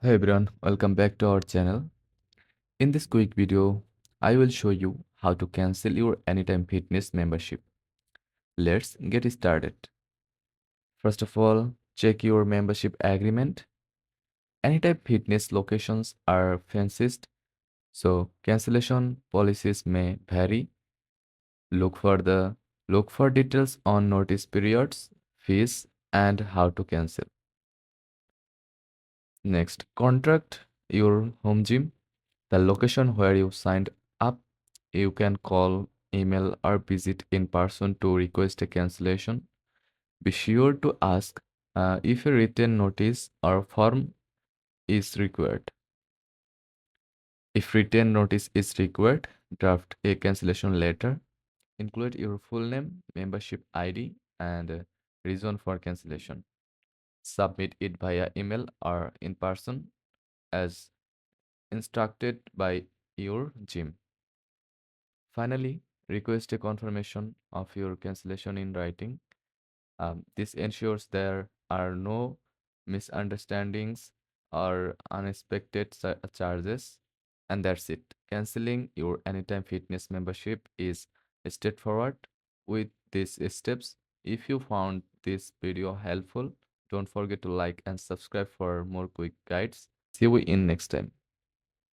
Hey everyone, welcome back to our channel. In this quick video, I will show you how to cancel your Anytime Fitness membership. Let's get started. First of all, check your membership agreement. Anytime Fitness locations are fenced, so cancellation policies may vary. Look for the Look for details on notice periods, fees, and how to cancel. Next, contact your home gym, the location where you signed up. You can call, email, or visit in person to request a cancellation. Be sure to ask if a written notice or form is required. If written notice is required, draft a cancellation letter. Include your full name, membership ID, and reason for cancellation. Submit it via email or in person as instructed by your gym. Finally, request a confirmation of your cancellation in writing. This ensures there are no misunderstandings or unexpected charges. And that's it. Canceling your Anytime Fitness membership is straightforward with these steps. If you found this video helpful, don't forget to like and subscribe for more quick guides. See you in next time.